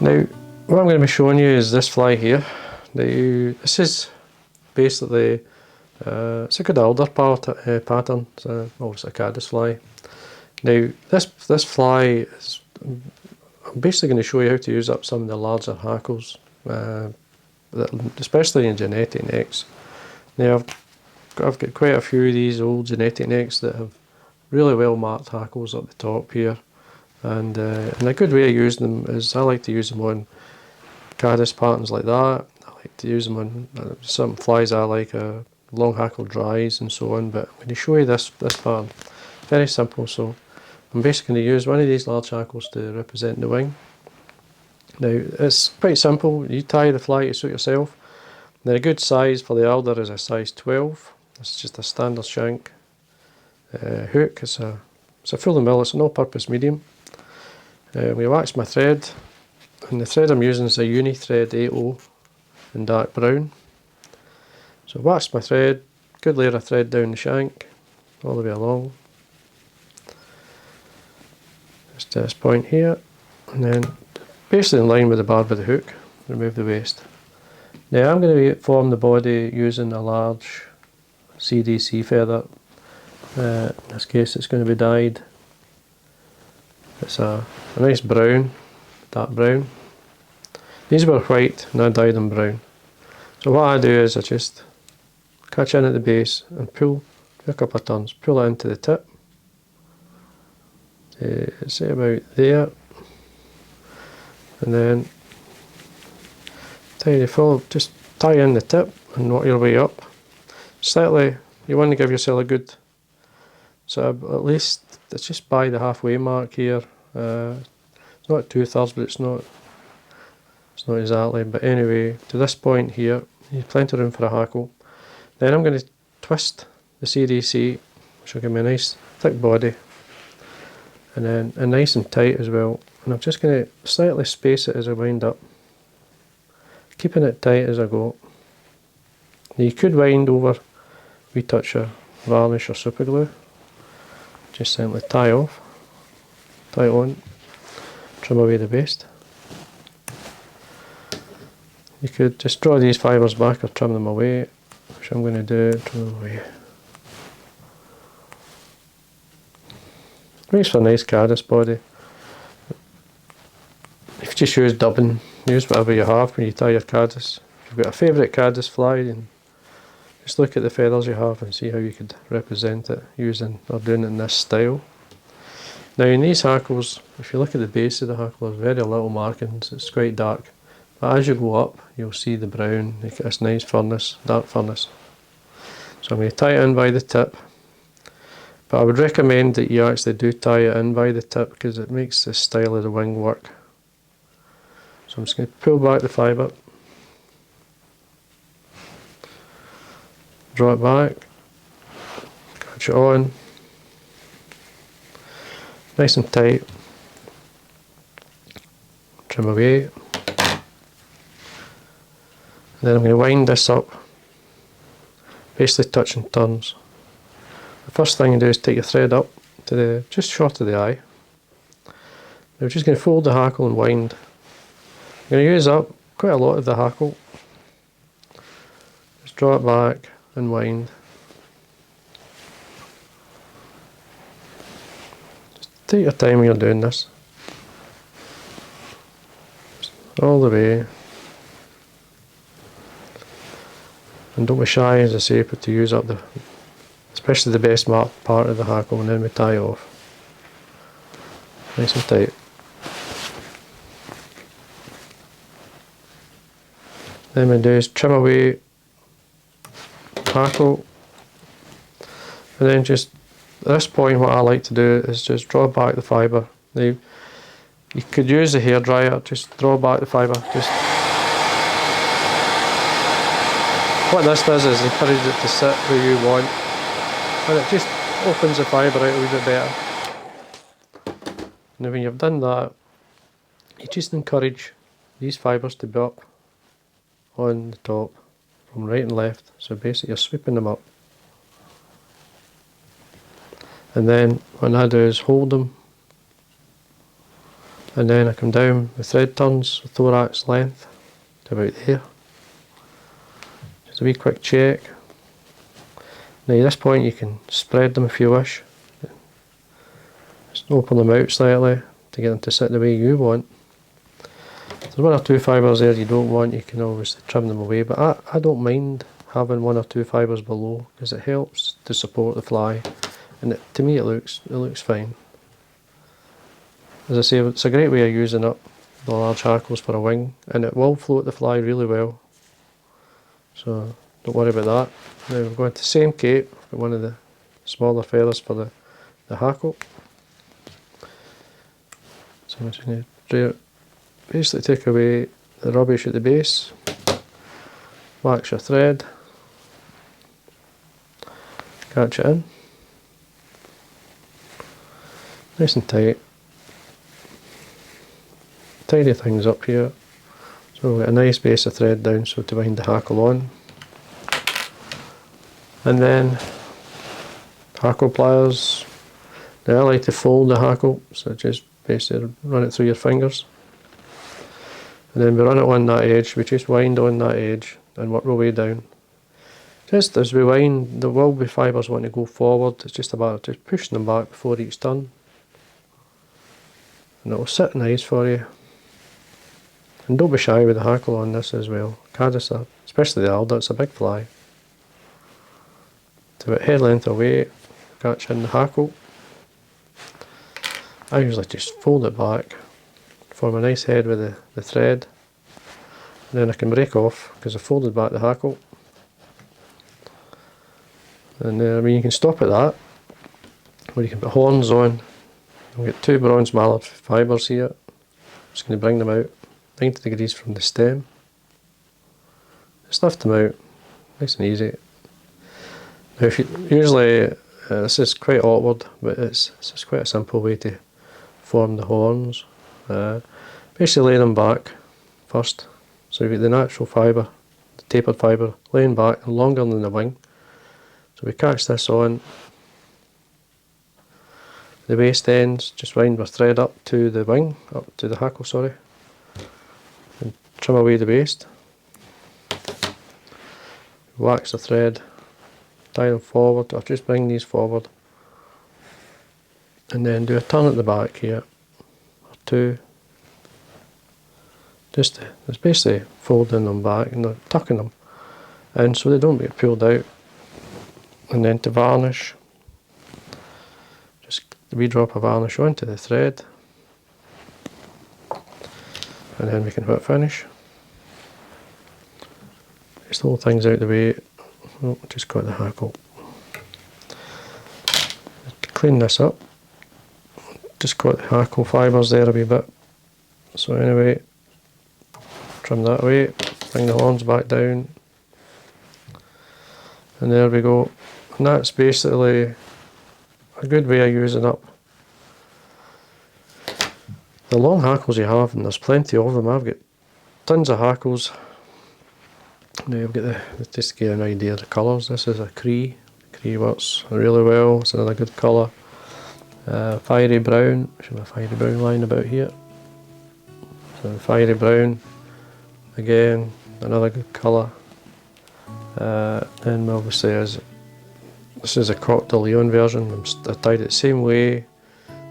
Now, what I'm going to be showing you is this fly here. Now, this is basically it's a good Alder pattern. It's a Caddis fly. Now, this fly is, I'm basically going to show you how to use up some of the larger hackles, especially in genetic necks. Now, I've got quite a few of these old genetic necks that have really well marked hackles up the top here, and a good way of using them is I like to use them on Caddis patterns like that. I like to use them on some flies I like, long hackle dries and so on, but I'm going to show you this pattern. Very simple. So I'm basically going to use one of these large hackles to represent the wing. Now, it's quite simple. You tie the fly to suit yourself. Now, a good size for the Alder is a size 12. It's just a standard shank hook. It's a full mill. It's an all-purpose medium. We wax my thread, and the thread I'm using is a uni thread 8O in dark brown. So wax my thread, good layer of thread down the shank, all the way along. Just to this point here, and then basically in line with the barb of the hook, remove the waste. Now I'm going to form the body using a large CDC feather. In this case it's going to be dyed. It's a nice brown, dark brown. These were white and I dyed them brown. So what I do is I just catch in at the base and pull a couple of turns, pull it into the tip. Say about there, and then just tie in the tip and work your way up. Slightly, you want to give yourself a good, so at least it's just by the halfway mark here. It's not 2/3, but it's not exactly. But anyway, to this point here, you have plenty of room for a hackle. Then I'm going to twist the CDC, which will give me a nice thick body, and then nice and tight as well. And I'm just going to slightly space it as I wind up, keeping it tight as I go. Now you could wind over a wee touch of varnish or super glue. Just simply tie off, tie on, trim away the waste. You could just draw these fibres back or trim them away, which I'm going to do, trim them away. Makes for a nice Caddis body. If you just use dubbing, use whatever you have when you tie your Caddis. If you've got a favourite Caddis fly, then just look at the feathers you have and see how you could represent it using or doing it in this style. Now in these hackles, if you look at the base of the hackle, there's very little markings, it's quite dark. But as you go up, you'll see the brown, you get this nice furnace, dark furnace. So I'm going to tie it in by the tip. But I would recommend that you actually do tie it in by the tip because it makes the style of the wing work. So I'm just going to pull back the fibre, draw it back, catch it on, nice and tight, trim away, and then I'm going to wind this up, basically touching turns. The first thing you do is take your thread up to just short of the eye. Now we're just going to fold the hackle and wind. I'm going to use up quite a lot of the hackle. Just draw it back and wind. Just take your time when you're doing this. Just all the way. And don't be shy, as I say, but to use up especially the best marked part of the hackle, and then we tie off. Nice and tight. Then we do is trim away hackle, and then just at this point what I like to do is just draw back the fibre. Now you could use the hairdryer, just draw back the fibre. Just what this does is encourage it to sit where you want, and it just opens the fibre out a wee bit better. Now when you've done that, you just encourage these fibres to be up on the top from right and left, so basically you're sweeping them up, and then what I do is hold them And then I come down with thread turns, with thorax length to about there. Just a wee quick check. Now at this point you can spread them if you wish. Just open them out slightly to get them to sit the way you want. If there's one or two fibres there you don't want, you can always trim them away, but I don't mind having one or two fibres below because it helps to support the fly, and to me it looks fine. As I say, it's a great way of using up the large hackles for a wing, and it will float the fly really well, so don't worry about that. Now we're going to the same cape, got one of the smaller feathers for the hackle. So I'm just going to basically take away the rubbish at the base, wax your thread, catch it in, nice and tight. Tidy things up here, so we've got a nice base of thread down so to wind the hackle on. And then hackle pliers. Now I like to fold the hackle, so just basically run it through your fingers. And then we run it on that edge, we just wind on that edge and work our way down. Just as we wind, there will be fibres wanting to go forward, it's just about just pushing them back before each turn. And it will sit nice for you. And don't be shy with the hackle on this as well. Caddis, especially the Alder, it's a big fly. To about head length away, catch in the hackle. I usually just fold it back, form a nice head with the thread, and then I can break off because I folded back the hackle. And I mean, you can stop at that, or you can put horns on. I've got two bronze Mallard fibres here. I'm just going to bring them out 90 degrees from the stem. Just lift them out, nice and easy. Now if you, usually this is quite awkward, but it's just quite a simple way to form the horns. Basically lay them back first, so you've got the natural fibre, the tapered fibre, laying back and longer than the wing. So we catch this on the waist ends, just wind our thread up to the wing, up to the hackle, sorry, and trim away the waist. Wax the thread, tie them forward, or just bring these forward, and then do a turn at the back here, or two. It's basically folding them back and tucking them in so they don't get pulled out. And then to varnish, just a wee drop of varnish onto the thread, and then we can hit finish. Just the whole thing's out the way. Oh, just got the hackle. Clean this up. Just got the hackle fibres there a wee bit. So anyway, trim that away, bring the horns back down, and there we go. And that's basically a good way of using up the long hackles you have, and there's plenty of them. I've got tons of hackles. Now I've got just to get an idea of the colours. This is a Cree. Cree works really well, it's another good colour. Fiery brown, should have a fiery brown line about here. So fiery brown, again, another good colour. Then obviously this is a Coq de Leon version. I tied it the same way.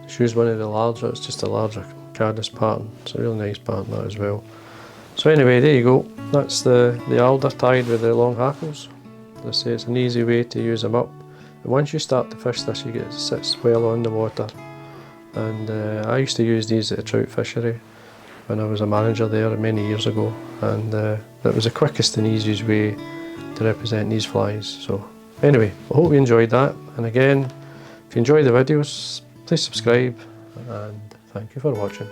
Just use one of the larger, it's just a larger Caddis pattern. It's a really nice pattern that as well. So anyway, there you go. That's the Alder tied with the long hackles. As I say, it's an easy way to use them up. And once you start to fish this, you get it sits well on the water. And I used to use these at a trout fishery when I was a manager there many years ago. And that was the quickest and easiest way to represent these flies. So anyway, I hope you enjoyed that. And again, if you enjoy the videos, please subscribe, and thank you for watching.